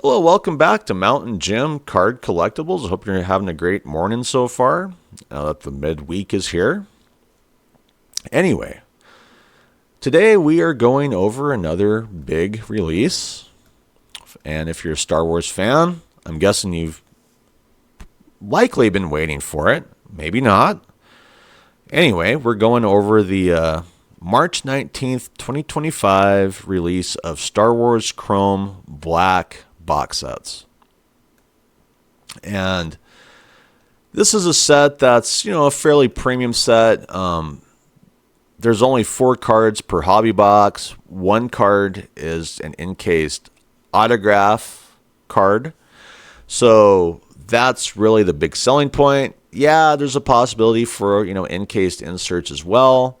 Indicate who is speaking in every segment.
Speaker 1: Hello, welcome back to Mountain Jim Card Collectibles. I hope you're having a great morning so far, now that the midweek is here. Anyway, today we are going over another big release. And if you're a Star Wars fan, I'm guessing you've likely been waiting for it. Maybe not. Anyway, we're going over the March 19th, 2025 release of Star Wars Chrome Black box sets. And this is a set that's, a fairly premium set. There's only 4 cards per hobby box. One card is an encased autograph card. So that's really the big selling point. Yeah, there's a possibility for, encased inserts as well.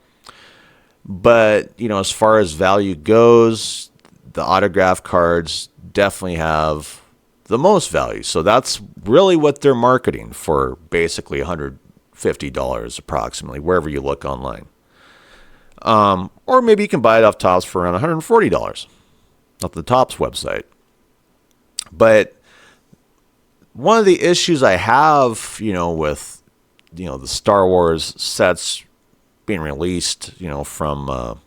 Speaker 1: But, as far as value goes, the autograph cards definitely have the most value. So that's really what they're marketing for, basically $150 approximately, wherever you look online. Or maybe you can buy it off Topps for around $140 off the Topps website. But one of the issues I have, with, the Star Wars sets being released, from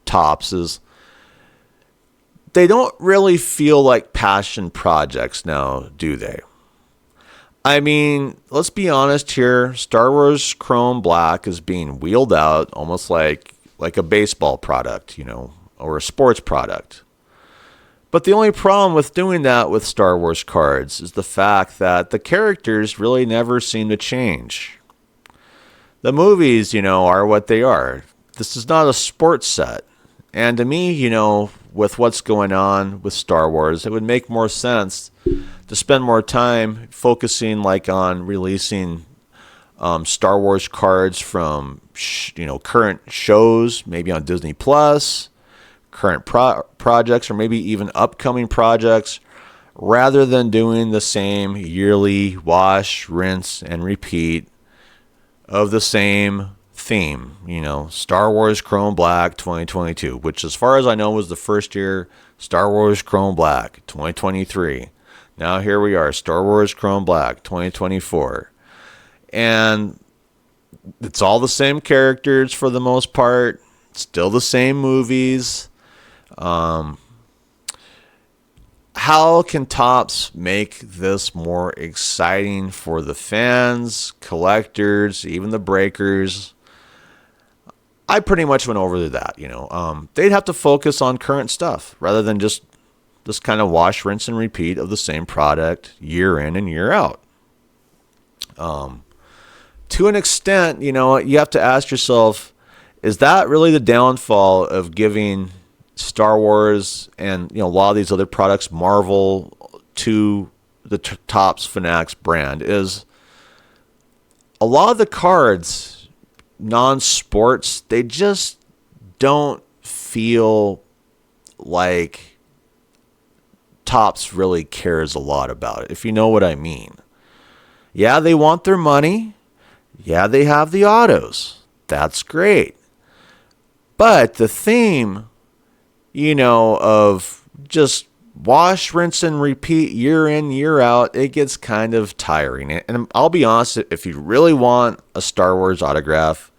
Speaker 1: Topps is they don't really feel like passion projects now, do they? I mean, let's be honest here. Star Wars Chrome Black is being wheeled out almost like a baseball product, or a sports product. But the only problem with doing that with Star Wars cards is the fact that the characters really never seem to change. The movies, are what they are. This is not a sports set. And to me, with what's going on with Star Wars, it would make more sense to spend more time focusing on releasing Star Wars cards from current shows, maybe on Disney Plus, current projects, or maybe even upcoming projects, rather than doing the same yearly wash, rinse, and repeat of the same theme, Star Wars Chrome Black 2022, which as far as I know was the first year Star Wars Chrome Black 2023. Now here we are, Star Wars Chrome Black 2024. And it's all the same characters for the most part, still the same movies. How can Topps make this more exciting for the fans, collectors, even the breakers? I pretty much went over that, they'd have to focus on current stuff rather than just this kind of wash, rinse, and repeat of the same product year in and year out. To an extent, you have to ask yourself, is that really the downfall of giving Star Wars and, a lot of these other products, Marvel, to the Topps Fanatics brand? Is a lot of the cards, non-sports, they just don't feel like Topps really cares a lot about it, if you know what I mean. Yeah, they want their money. Yeah, they have the autos. That's great. But the theme, of just wash, rinse, and repeat year in, year out, it gets kind of tiring. And I'll be honest, if you really want a Star Wars autograph,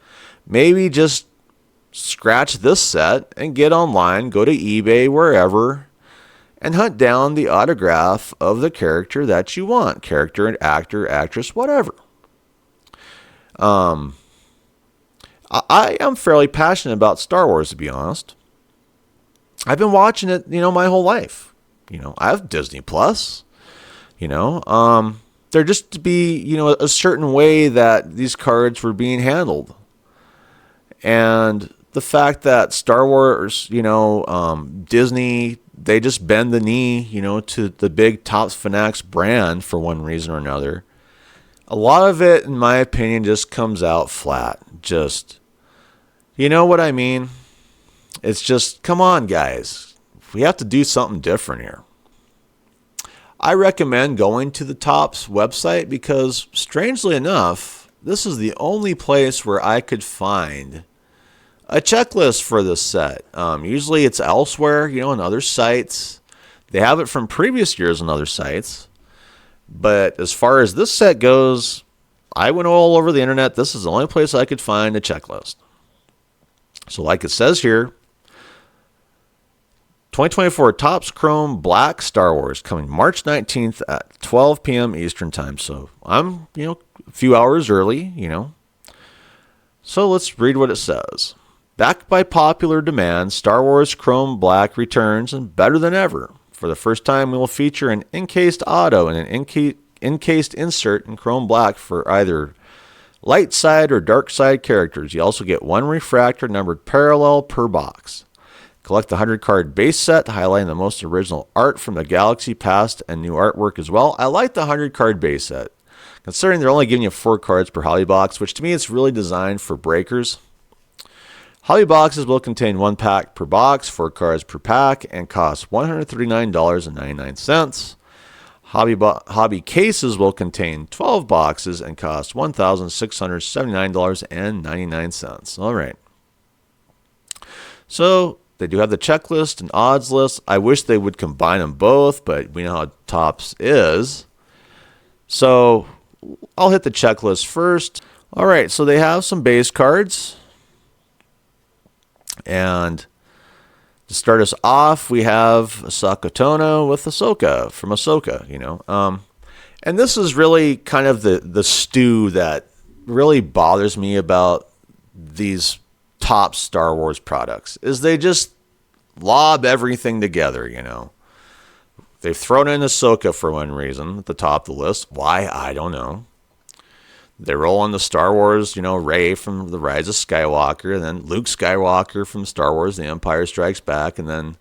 Speaker 1: maybe just scratch this set and get online, go to eBay, wherever, and hunt down the autograph of the character that you want. Character, actor, actress, whatever. I am fairly passionate about Star Wars, to be honest. I've been watching it, my whole life. I have Disney Plus. There just to be, a certain way that these cards were being handled. And the fact that Star Wars, Disney, they just bend the knee, to the big Topps Fanatics brand for one reason or another. A lot of it, in my opinion, just comes out flat. Just, you know what I mean? It's just, come on, guys. We have to do something different here. I recommend going to the Topps website because, strangely enough, this is the only place where I could find a checklist for this set. Usually it's elsewhere, on other sites. They have it from previous years on other sites. But as far as this set goes, I went all over the internet. This is the only place I could find a checklist. So like it says here, 2024 Topps Chrome Black Star Wars coming March 19th at 12 p.m. Eastern Time. So I'm, a few hours early, So let's read what it says. Backed by popular demand, Star Wars Chrome Black returns and better than ever. For the first time, we will feature an encased auto and an encased insert in Chrome Black for either light side or dark side characters. You also get one refractor numbered parallel per box. Collect the 100-card base set, highlighting the most original art from the galaxy past and new artwork as well. I like the 100-card base set, considering they're only giving you 4 cards per hobby box, which to me is really designed for breakers. Hobby boxes will contain 1 pack per box, 4 cards per pack, and cost $139.99. Hobby cases will contain 12 boxes and cost $1,679.99. All right. So they do have the checklist and odds list. I wish they would combine them both, but we know how Topps is. So I'll hit the checklist first. All right, so they have some base cards. And to start us off, we have Ahsoka Tano with Ahsoka from Ahsoka, And this is really kind of the stew that really bothers me about these top Star Wars products, is they just lob everything together, They've thrown in Ahsoka for one reason at the top of the list. Why? I don't know. They roll on the Star Wars, Rey from The Rise of Skywalker, and then Luke Skywalker from Star Wars The Empire Strikes Back, and then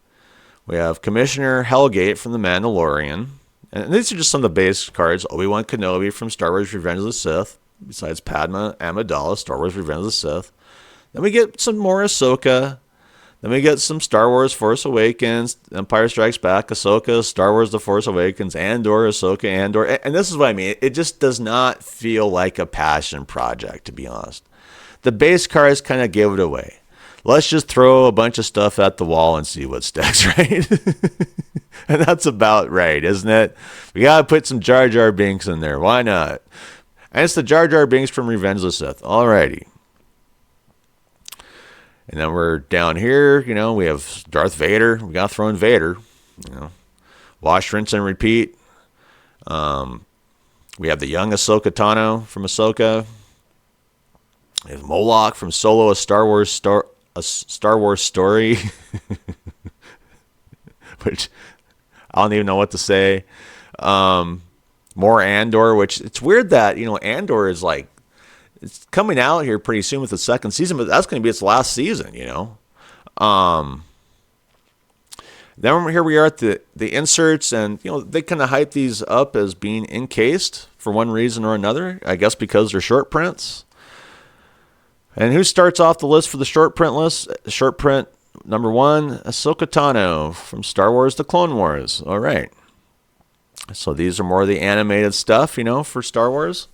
Speaker 1: we have Commissioner Hellgate from The Mandalorian. And these are just some of the base cards. Obi-Wan Kenobi from Star Wars Revenge of the Sith, besides Padma Amidala, Star Wars Revenge of the Sith. Then we get some more Ahsoka. Then we get some Star Wars Force Awakens, Empire Strikes Back, Ahsoka, Star Wars The Force Awakens, Andor, Ahsoka, Andor. And this is what I mean. It just does not feel like a passion project, to be honest. The base cards kind of give it away. Let's just throw a bunch of stuff at the wall and see what sticks, right? And that's about right, isn't it? We got to put some Jar Jar Binks in there. Why not? And it's the Jar Jar Binks from Revenge of the Sith. Alrighty. And then we're down here, we have Darth Vader. We got to throw in Vader, Wash, rinse, and repeat. We have the young Ahsoka Tano from Ahsoka. We have Moloch from Solo, a Star Wars story, which I don't even know what to say. More Andor, which it's weird that, Andor is like, it's coming out here pretty soon with the second season, but that's going to be its last season, Then here we are at the inserts, and, they kind of hype these up as being encased for one reason or another. I guess because they're short prints. And who starts off the list for the short print list? Short print number 1, Ahsoka Tano from Star Wars The Clone Wars. All right. So these are more of the animated stuff, for Star Wars.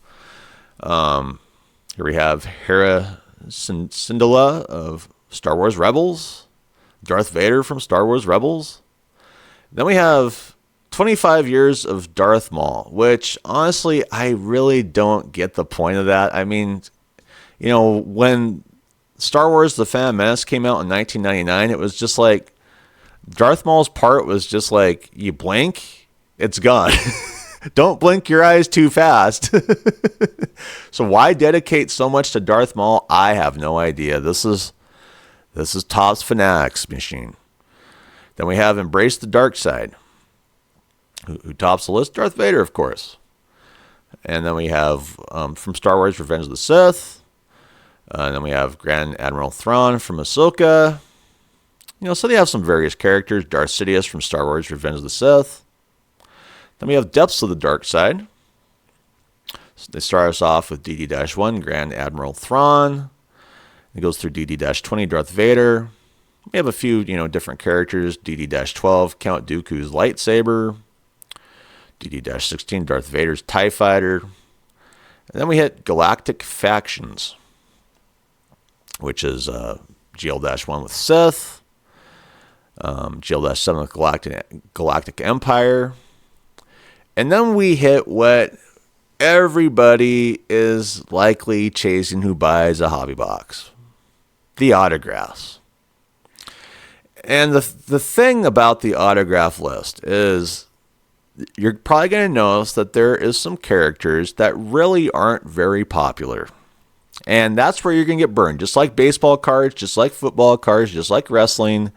Speaker 1: Here we have Hera Syndulla of Star Wars Rebels, Darth Vader from Star Wars Rebels. Then we have 25 years of Darth Maul, which honestly, I really don't get the point of that. I mean, when Star Wars The Phantom Menace came out in 1999, it was just like Darth Maul's part was just like, you blink, it's gone. Don't blink your eyes too fast. So why dedicate so much to Darth Maul? I have no idea. This is Topps Fanatics machine. Then we have Embrace the Dark Side. Who tops the list? Darth Vader, of course. And then we have from Star Wars Revenge of the Sith. And then we have Grand Admiral Thrawn from Ahsoka. So they have some various characters. Darth Sidious from Star Wars Revenge of the Sith. Then we have Depths of the Dark Side. So they start us off with DD-1, Grand Admiral Thrawn. It goes through DD-20, Darth Vader. We have a few, different characters. DD-12, Count Dooku's lightsaber. DD-16, Darth Vader's TIE Fighter. And then we hit Galactic Factions, which is GL-1 with Sith. GL-7 Galactic Empire. And then we hit what everybody is likely chasing who buys a hobby box: the autographs. And the thing about the autograph list is you're probably going to notice that there is some characters that really aren't very popular. And that's where you're going to get burned. Just like baseball cards, just like football cards, just like wrestling.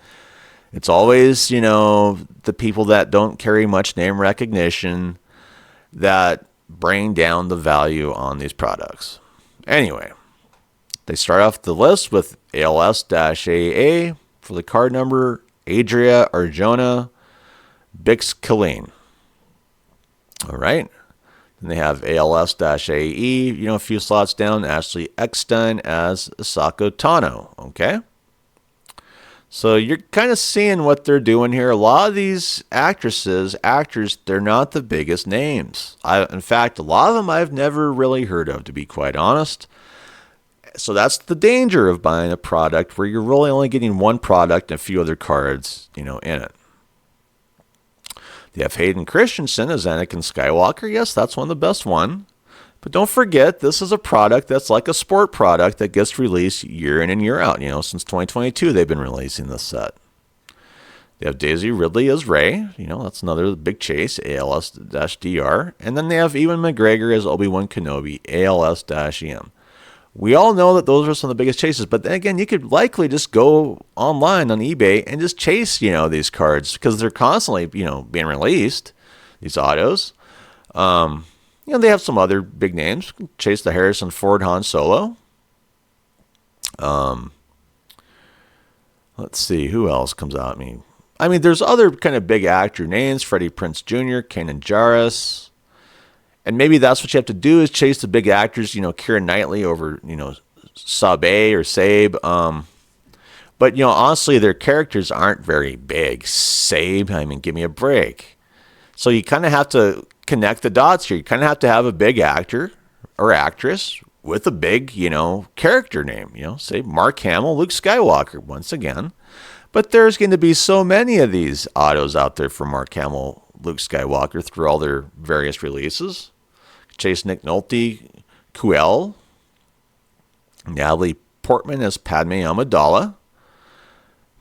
Speaker 1: It's always, the people that don't carry much name recognition that bring down the value on these products. Anyway, they start off the list with ALS-AA for the card number Adria Arjona Bix-Killeen. All right. Then they have ALS-AE, a few slots down, Ashley Eckstein as Asako Tano. Okay. So you're kind of seeing what they're doing here. A lot of these actors, they're not the biggest names. In fact, a lot of them I've never really heard of, to be quite honest. So that's the danger of buying a product where you're really only getting one product and a few other cards, in it. They have Hayden Christensen as Anakin Skywalker. Yes, that's one of the best one. But don't forget, this is a product that's like a sport product that gets released year in and year out. Since 2022, they've been releasing this set. They have Daisy Ridley as Rey. That's another big chase, ALS-DR. And then they have Ewan McGregor as Obi-Wan Kenobi, ALS-EM. We all know that those are some of the biggest chases. But then again, you could likely just go online on eBay and just chase, these cards because they're constantly, being released, these autos. They have some other big names. Chase the Harrison Ford Han Solo. Let's see, who else comes out at me? There's other kind of big actor names. Freddie Prinze Jr., Kanan Jarrus. And maybe that's what you have to do is chase the big actors, Keira Knightley over, Sabe or Sabe. But, honestly, their characters aren't very big. Sabe, give me a break. So you kind of have to connect the dots here. You kind of have to have a big actor or actress with a big, character name. Say Mark Hamill, Luke Skywalker, once again. But there's going to be so many of these autos out there for Mark Hamill, Luke Skywalker through all their various releases. Chase Nick Nolte, Kuel, Natalie Portman as Padme Amidala,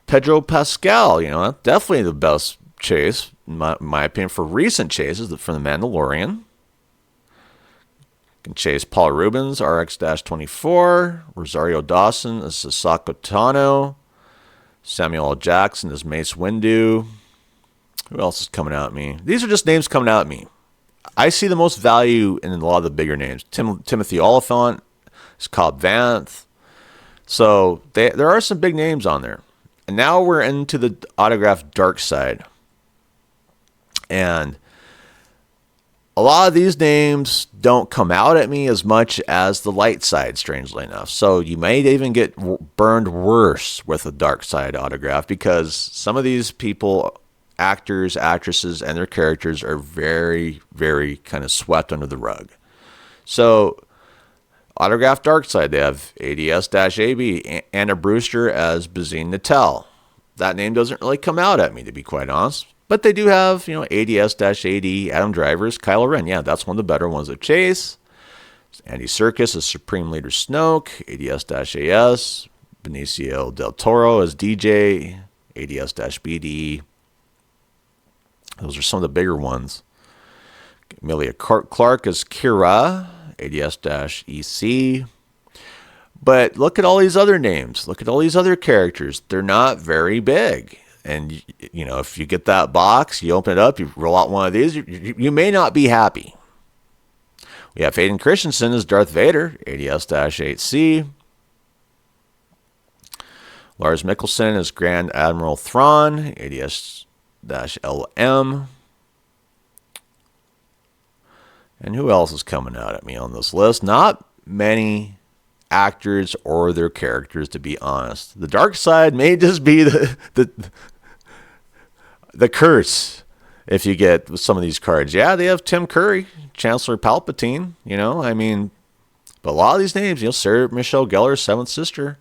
Speaker 1: Pedro Pascal, definitely the best chase, in my opinion, for recent chases from The Mandalorian. Can chase Paul Rubens, RX-24, Rosario Dawson as Asako Tano, Samuel L. Jackson as Mace Windu. Who else is coming out at me? These are just names coming out at me. I see the most value in a lot of the bigger names. Timothy Olyphant, Cobb Vanth. So there are some big names on there. And now we're into the autograph dark side. And a lot of these names don't come out at me as much as the light side, strangely enough. So you may even get burned worse with a dark side autograph because some of these people, actors, actresses, and their characters are very, very kind of swept under the rug. So autograph dark side, they have ADS-AB, Anna Brewster as Bazine Natel. That name doesn't really come out at me, to be quite honest. But they do have, ADS-AD, Adam Driver's Kylo Ren. Yeah, that's one of the better ones of Chase. Andy Serkis as Supreme Leader Snoke, ADS-AS, Benicio del Toro as DJ, ADS-BD. Those are some of the bigger ones. Emilia Clarke as Kira, ADS-EC. But look at all these other names. Look at all these other characters. They're not very big. And, if you get that box, you open it up, you roll out one of these, you may not be happy. We have Hayden Christensen as Darth Vader, ADS-8C. Lars Mikkelsen as Grand Admiral Thrawn, ADS-LM. And who else is coming out at me on this list? Not many actors or their characters, to be honest. The dark side may just be the curse if you get some of these cards. Yeah, they have Tim Curry, Chancellor Palpatine, but a lot of these names, Sarah Michelle Gellar, Seventh Sister.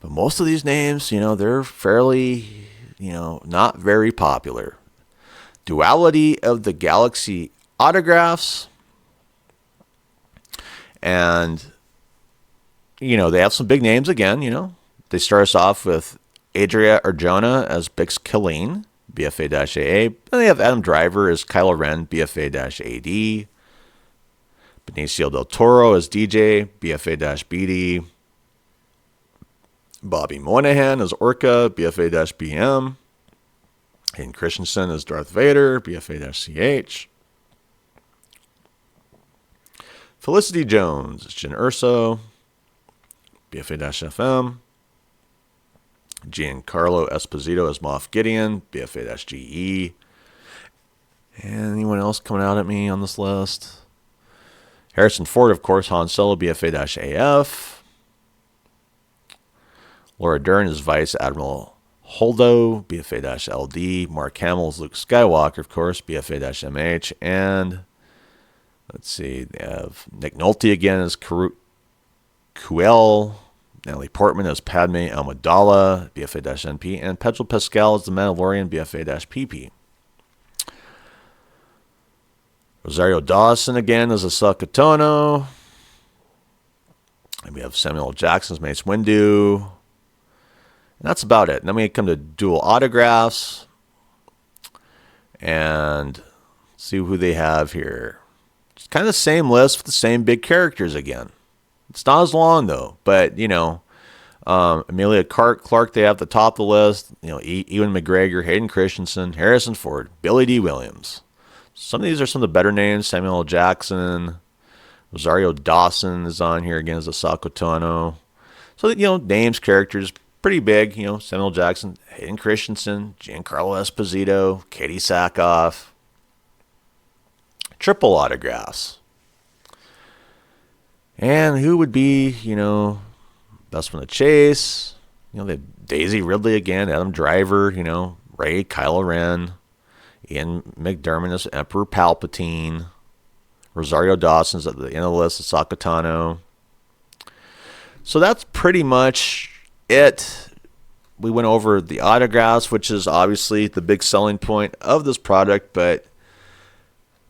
Speaker 1: But most of these names, they're fairly, not very popular. Duality of the Galaxy autographs. And, they have some big names again, They start us off with Adria Arjona as Bix Killeen, BFA-AA. Then they have Adam Driver as Kylo Ren, BFA-AD. Benicio del Toro as DJ, BFA-BD. Bobby Moynihan as Orca, BFA-BM. Hayden Christensen as Darth Vader, BFA-CH. Felicity Jones as Jyn Erso, BFA-FM. Giancarlo Esposito as Moff Gideon, BFA-GE. And anyone else coming out at me on this list? Harrison Ford, of course, Han Solo, BFA-AF. Laura Dern is Vice Admiral Holdo, BFA-LD. Mark Hamill is Luke Skywalker, of course, BFA-MH. And let's see, they have Nick Nolte again as Kuel. Natalie Portman as Padme Amidala, BFA-NP. And Pedro Pascal as the Mandalorian, BFA-PP. Rosario Dawson again as Ahsoka Tano. And we have Samuel L. Jackson as Mace Windu. And that's about it. And then we come to dual autographs. And see who they have here. It's kind of the same list with the same big characters again. It's not as long, though. But, Emilia Clarke, they have at the top of the list. Ewan McGregor, Hayden Christensen, Harrison Ford, Billy D. Williams. Some of these are some of the better names. Samuel L. Jackson, Rosario Dawson is on here again as Ahsoka Tano. So, names, characters, pretty big. Samuel L. Jackson, Hayden Christensen, Giancarlo Esposito, Katie Sackhoff. Triple autographs. And who would be, best one to chase? They have Daisy Ridley again, Adam Driver, Rey, Kylo Ren. Ian McDiarmid as Emperor Palpatine. Rosario Dawson's at the end of the list, Ahsoka Tano. So that's pretty much it. We went over the autographs, which is obviously the big selling point of this product. But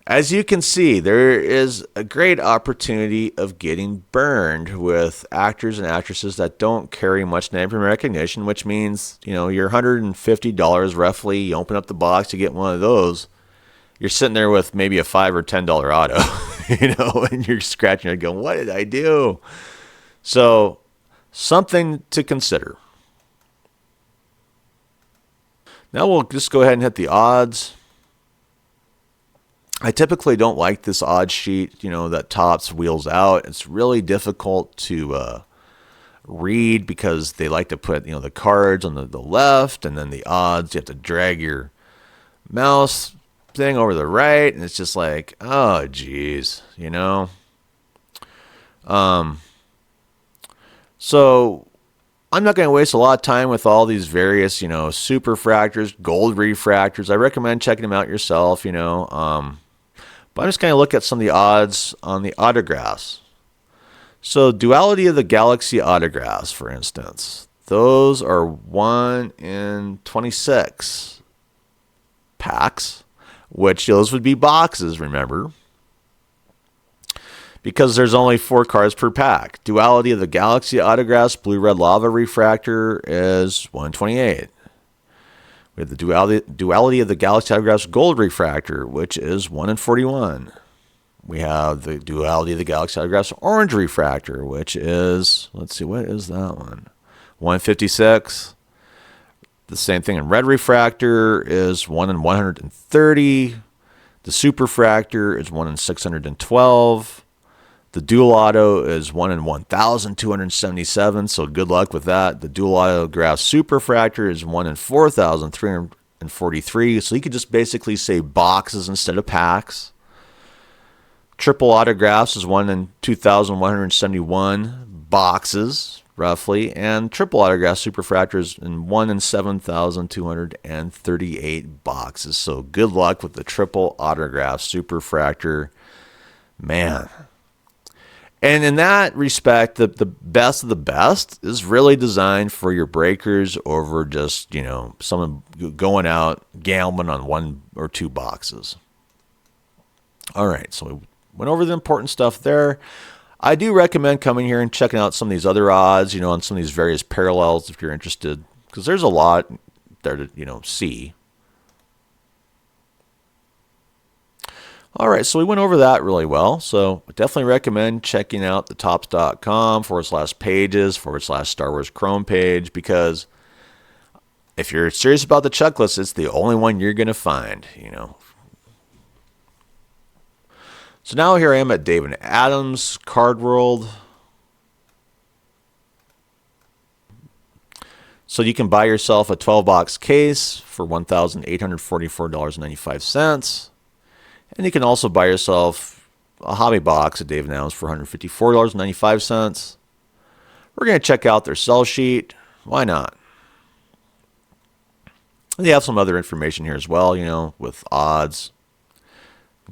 Speaker 1: as you can see, there is a great opportunity of getting burned with actors and actresses that don't carry much name brand recognition, which means, your $150 roughly, you open up the box, you get one of those, you're sitting there with maybe a $5 or $10 auto, and you're scratching your head going, what did I do? So, something to consider. Now we'll just go ahead and hit the odds. I typically don't like this odds sheet, that tops wheels out. It's really difficult to read because they like to put, the cards on the left and then the odds. You have to drag your mouse thing over the right, and it's just like, oh, geez, So I'm not going to waste a lot of time with all these various, super fractors, gold refractors. I recommend checking them out yourself, But I'm just going to look at some of the odds on the autographs. So Duality of the Galaxy autographs, for instance. Those are 1 in 26 packs, which those would be boxes, remember. Because there's only 4 cards per pack. Duality of the Galaxy autographs, Blue Red Lava refractor is 1 in 28. We have the Duality of the Galaxy autographs gold refractor, which is 1 in 41. We have the Duality of the Galaxy autographs orange refractor, which is, let's see, what is that one? 1 in 56. The same thing in red refractor is 1 in 130. The super fractor is 1 in 612. The dual auto is 1 in 1,277, so good luck with that. The dual autograph superfractor is 1 in 4,343, so you could just basically say boxes instead of packs. Triple autographs is 1 in 2,171 boxes, roughly, and triple autograph superfractor is 1 in 7,238 boxes. So good luck with the triple autograph superfractor. Man. And in that respect, the best of the best is really designed for your breakers over just, someone going out gambling on 1 or 2 boxes. All right, so we went over the important stuff there. I do recommend coming here and checking out some of these other odds, on some of these various parallels if you're interested, because there's a lot there to, see. All right, so we went over that really well. So I definitely recommend checking out the topps.com/pages/Star Wars Chrome page, because if you're serious about the checklist, it's the only one you're going to find, So now here I am at Dave & Adam's Card World. So you can buy yourself a 12-box case for $1,844.95. And you can also buy yourself a hobby box at Dave & Adam's for $154.95. We're going to check out their sell sheet. Why not? And they have some other information here as well, with odds.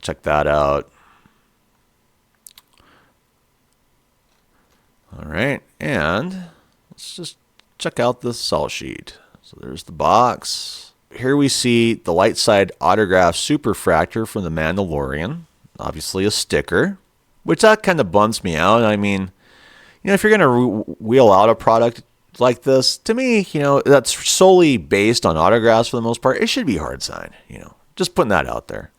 Speaker 1: Check that out. All right, and let's just check out the sell sheet. So there's the box. Here we see the light side autograph superfractor from The Mandalorian. Obviously a sticker, which that kind of bums me out. I mean, if you're going to wheel out a product like this, to me, that's solely based on autographs for the most part. It should be hard signed, just putting that out there.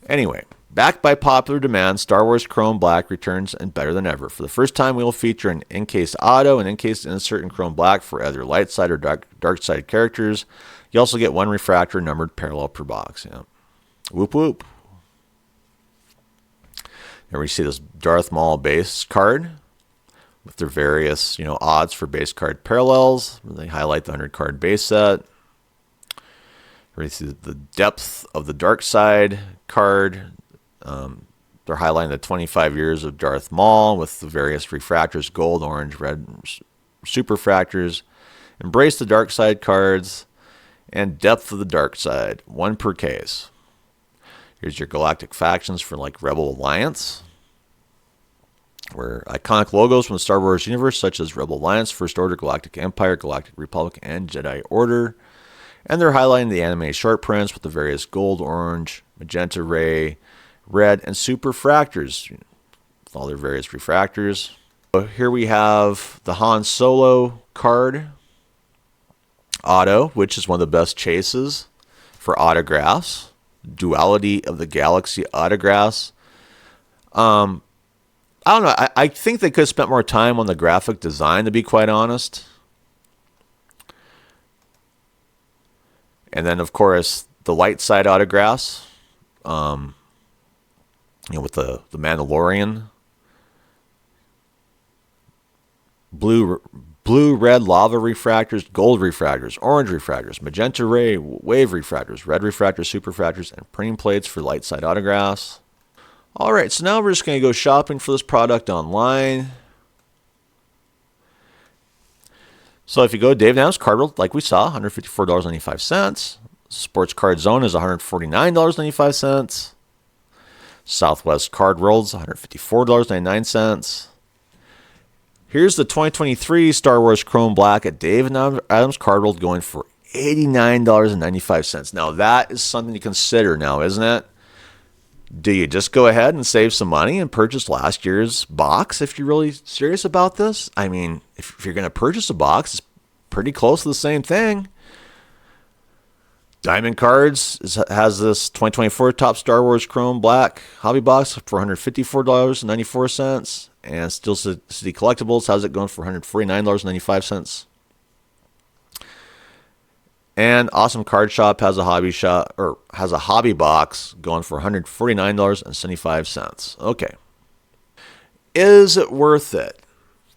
Speaker 1: Anyway, backed by popular demand, Star Wars Chrome Black returns and better than ever. For the first time, we will feature an encased auto and encased insert in Chrome Black for either light side or dark side characters. You also get 1 refractor numbered parallel per box. Yeah. Whoop whoop. Here we see this Darth Maul base card with their various, odds for base card parallels. They highlight the 100 card base set. Here we see the depth of the dark side card. They're highlighting the 25 years of Darth Maul with the various refractors, gold, orange, red, superfractors. Embrace the dark side cards and depth of the dark side, 1 per case. Here's your galactic factions for like Rebel Alliance, where iconic logos from the Star Wars universe such as Rebel Alliance, First Order, Galactic Empire, Galactic Republic, and Jedi Order. And they're highlighting the anime short prints with the various gold, orange, magenta ray, red, and superfractors, with all their various refractors. So here we have the Han Solo card auto, which is one of the best chases for autographs. Duality of the Galaxy autographs. I don't know. I think they could have spent more time on the graphic design, to be quite honest. And then, of course, the light side autographs. With the Mandalorian. Blue, red lava refractors, gold refractors, orange refractors, magenta ray, wave refractors, red refractors, superfractors, and printing plates for light side autographs. All right, so now we're just going to go shopping for this product online. So if you go to Dave & Adam's Card World, like we saw, $154.95. Sports Card Zone is $149.95. Southwest Card World is $154.99. Here's the 2023 Star Wars Chrome Black at Dave & Adam's Card World going for $89.95. Now that is something to consider now, isn't it? Do you just go ahead and save some money and purchase last year's box if you're really serious about this? I mean, if you're going to purchase a box, it's pretty close to the same thing. Diamond Cards has this 2024 Top Star Wars Chrome Black hobby box for $154.94. And Steel City Collectibles has it going for $149.95. And Awesome Card Shop has a hobby box going for $149.75. Okay. Is it worth it?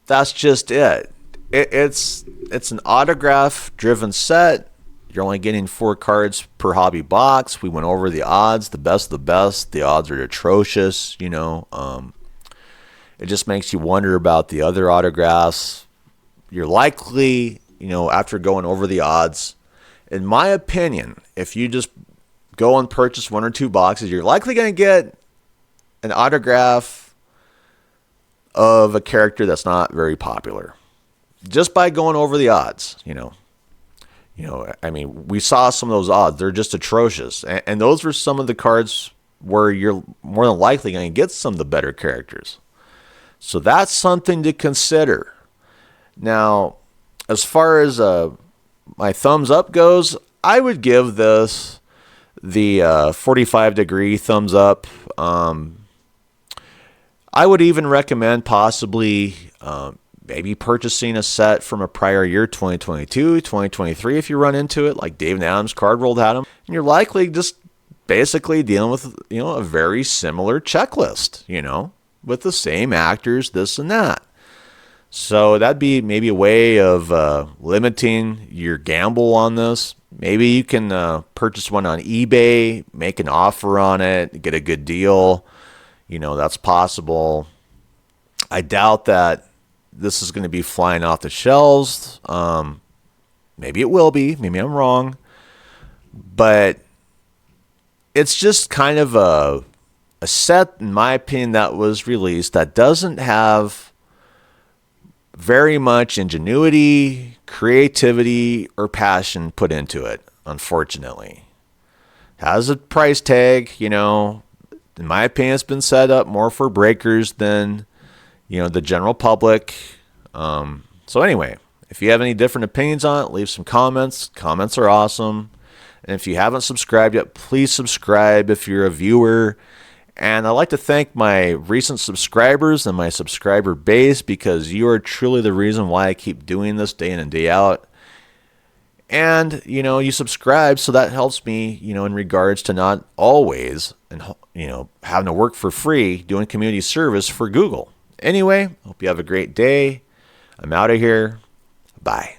Speaker 1: That's just it. It's an autograph-driven set. You're only getting 4 cards per hobby box. We went over the odds, the best of the best. The odds are atrocious, It just makes you wonder about the other autographs. You're likely, after going over the odds, in my opinion, if you just go and purchase 1 or 2 boxes, you're likely going to get an autograph of a character that's not very popular. Just by going over the odds, I mean, we saw some of those odds. They're just atrocious. And those were some of the cards where you're more than likely going to get some of the better characters. So that's something to consider. Now, as far as my thumbs up goes, I would give this the 45-degree thumbs up. I would even recommend possibly maybe purchasing a set from a prior year, 2022, 2023, if you run into it, like David Adams Card World had them. And you're likely just basically dealing with, a very similar checklist, with the same actors, this and that. So that'd be maybe a way of limiting your gamble on this. Maybe you can purchase one on eBay, make an offer on it, get a good deal. That's possible. I doubt that this is going to be flying off the shelves. Maybe it will be. Maybe I'm wrong. But it's just kind of a set, in my opinion, that was released that doesn't have very much ingenuity, creativity, or passion put into it, unfortunately. Has a price tag, in my opinion, it's been set up more for breakers than, the general public. So anyway, if you have any different opinions on it, leave some comments. Comments are awesome. And if you haven't subscribed yet, please subscribe if you're a viewer. And I'd like to thank my recent subscribers and my subscriber base, because you are truly the reason why I keep doing this day in and day out. And, you subscribe, so that helps me, in regards to not always, and having to work for free doing community service for Google. Anyway, hope you have a great day. I'm out of here. Bye.